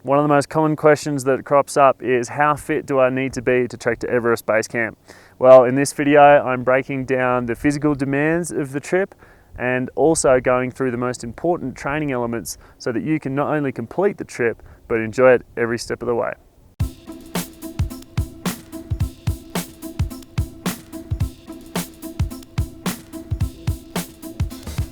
One of the most common questions that crops up is how fit do I need to be to trek to Everest Base Camp? Well, in this video, I'm breaking down the physical demands of the trip and also going through the most important training elements so that you can not only complete the trip, but enjoy it every step of the way.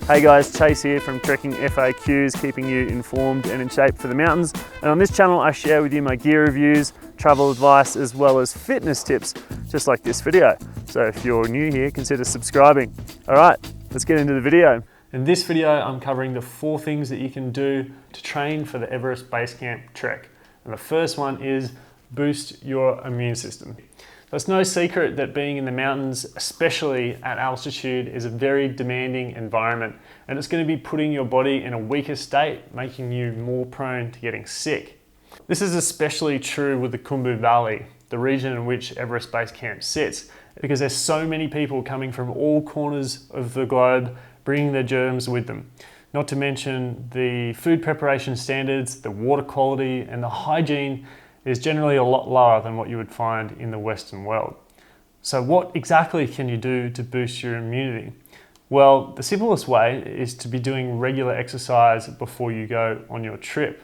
Hey guys, Chase here from Trekking FAQs, keeping you informed and in shape for the mountains. And on this channel, I share with you my gear reviews, travel advice, as well as fitness tips, just like this video. So if you're new here, consider subscribing. All right, let's get into the video. In this video, I'm covering the 4 things that you can do to train for the Everest Base Camp trek. And the first one is boost your immune system. So it's no secret that being in the mountains, especially at altitude, is a very demanding environment, and it's going to be putting your body in a weaker state, making you more prone to getting sick. This is especially true with the Khumbu Valley, the region in which Everest Base Camp sits, because there's so many people coming from all corners of the globe, bringing their germs with them. Not to mention the food preparation standards, the water quality, and the hygiene is generally a lot lower than what you would find in the Western world. So what exactly can you do to boost your immunity? Well, the simplest way is to be doing regular exercise before you go on your trip.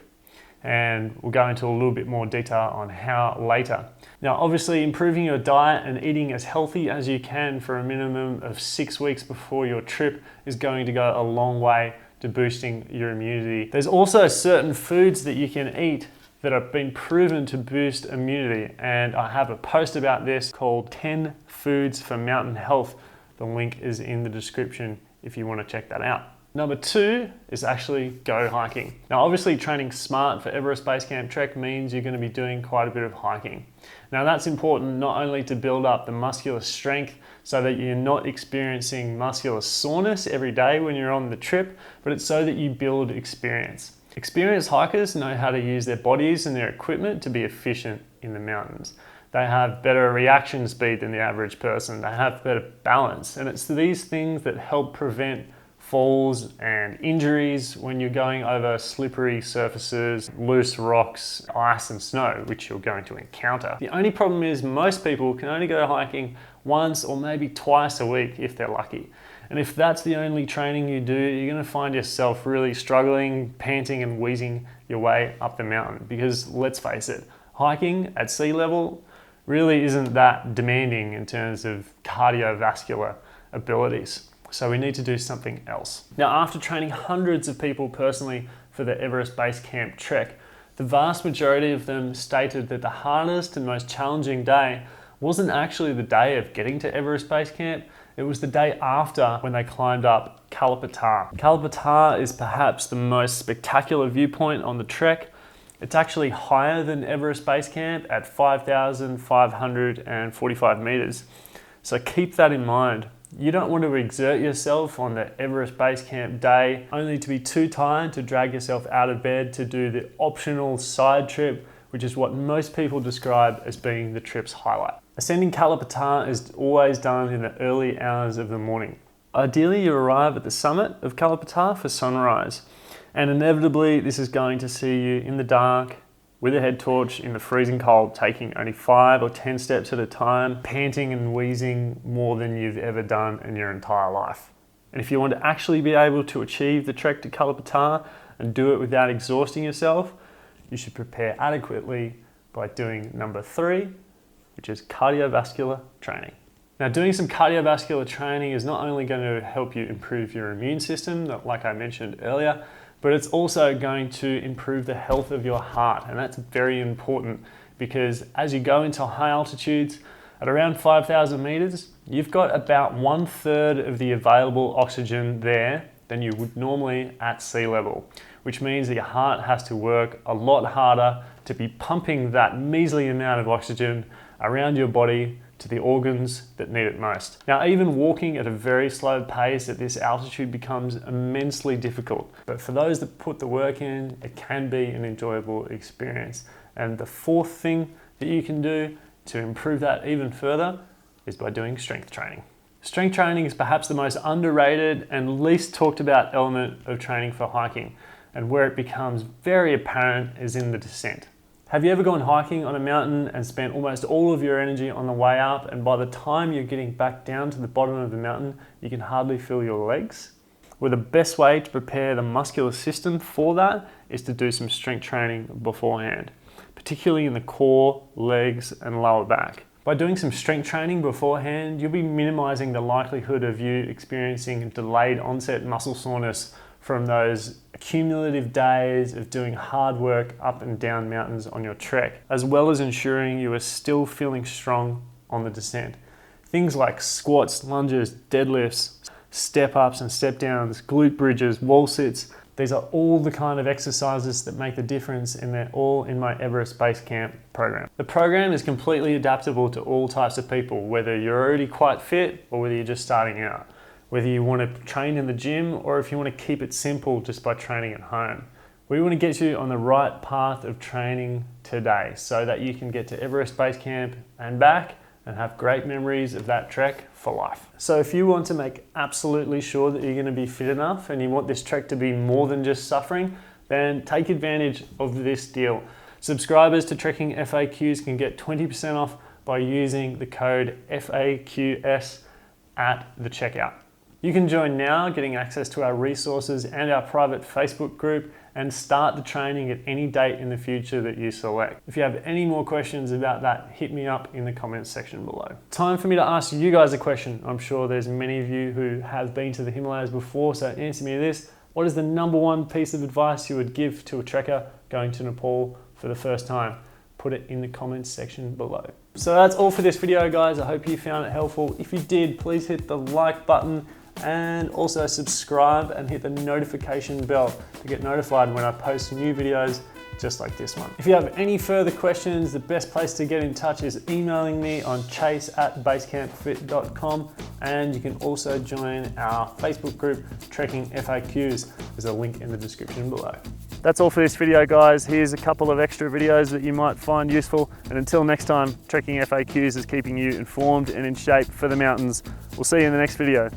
And we'll go into a little bit more detail on how later. Now, obviously, improving your diet and eating as healthy as you can for a minimum of 6 weeks before your trip is going to go a long way to boosting your immunity. There's also certain foods that you can eat that have been proven to boost immunity, and I have a post about this called 10 Foods for Mountain Health. The link is in the description if you want to check that out. Number 2 is actually go hiking. Now obviously training smart for Everest Base Camp trek means you're going to be doing quite a bit of hiking. Now that's important not only to build up the muscular strength so that you're not experiencing muscular soreness every day when you're on the trip, but it's so that you build experience. Experienced hikers know how to use their bodies and their equipment to be efficient in the mountains. They have better reaction speed than the average person. They have better balance. And it's these things that help prevent falls and injuries when you're going over slippery surfaces, loose rocks, ice and snow, which you're going to encounter. The only problem is most people can only go hiking once or maybe twice a week if they're lucky. And if that's the only training you do, you're going to find yourself really struggling, panting and wheezing your way up the mountain. Because let's face it, hiking at sea level really isn't that demanding in terms of cardiovascular abilities. So we need to do something else. Now, after training hundreds of people personally for the Everest Base Camp trek, the vast majority of them stated that the hardest and most challenging day wasn't actually the day of getting to Everest Base Camp. It was the day after when they climbed up Kalapatar. Kalapatar is perhaps the most spectacular viewpoint on the trek. It's actually higher than Everest Base Camp at 5,545 meters. So keep that in mind. You don't want to exert yourself on the Everest Base Camp day only to be too tired to drag yourself out of bed to do the optional side trip, which is what most people describe as being the trip's highlight. Ascending Kalapatar is always done in the early hours of the morning. Ideally, you arrive at the summit of Kalapatar for sunrise, and inevitably this is going to see you in the dark with a head torch in the freezing cold, taking only 5 or 10 steps at a time, panting and wheezing more than you've ever done in your entire life. And if you want to actually be able to achieve the trek to Kalapatar and do it without exhausting yourself, you should prepare adequately by doing number 3, which is cardiovascular training. Now, doing some cardiovascular training is not only going to help you improve your immune system, like I mentioned earlier, but it's also going to improve the health of your heart. And that's very important because as you go into high altitudes, at around 5,000 meters, you've got about 1/3 of the available oxygen there than you would normally at sea level, which means that your heart has to work a lot harder to be pumping that measly amount of oxygen around your body to the organs that need it most. Now, even walking at a very slow pace at this altitude becomes immensely difficult. But for those that put the work in, it can be an enjoyable experience. And the 4th thing that you can do to improve that even further is by doing strength training. Strength training is perhaps the most underrated and least talked about element of training for hiking. and where it becomes very apparent is in the descent. Have you ever gone hiking on a mountain and spent almost all of your energy on the way up, and by the time you're getting back down to the bottom of the mountain, you can hardly feel your legs? Well, the best way to prepare the muscular system for that is to do some strength training beforehand, particularly in the core, legs, and lower back. By doing some strength training beforehand, you'll be minimizing the likelihood of you experiencing delayed onset muscle soreness from those accumulative days of doing hard work up and down mountains on your trek, as well as ensuring you are still feeling strong on the descent. Things like squats, lunges, deadlifts, step ups and step downs, glute bridges, wall sits. These are all the kind of exercises that make the difference, and they're all in my Everest Base Camp program. The program is completely adaptable to all types of people, whether you're already quite fit or whether you're just starting out. Whether you want to train in the gym or if you want to keep it simple just by training at home. We want to get you on the right path of training today so that you can get to Everest Base Camp and back and have great memories of that trek for life. So if you want to make absolutely sure that you're going to be fit enough and you want this trek to be more than just suffering, then take advantage of this deal. Subscribers to Trekking FAQs can get 20% off by using the code FAQS at the checkout. You can join now, getting access to our resources and our private Facebook group, and start the training at any date in the future that you select. If you have any more questions about that, hit me up in the comments section below. Time for me to ask you guys a question. I'm sure there's many of you who have been to the Himalayas before, so answer me this. What is the number one piece of advice you would give to a trekker going to Nepal for the first time? Put it in the comments section below. So that's all for this video, guys. I hope you found it helpful. If you did, please hit the like button and also subscribe and hit the notification bell to get notified when I post new videos just like this one. If you have any further questions, the best place to get in touch is emailing me on chase@basecampfit.com, and you can also join our Facebook group, Trekking FAQs. There's a link in the description below. That's all for this video, guys. Here's a couple of extra videos that you might find useful, and until next time, Trekking FAQs is keeping you informed and in shape for the mountains. We'll see you in the next video.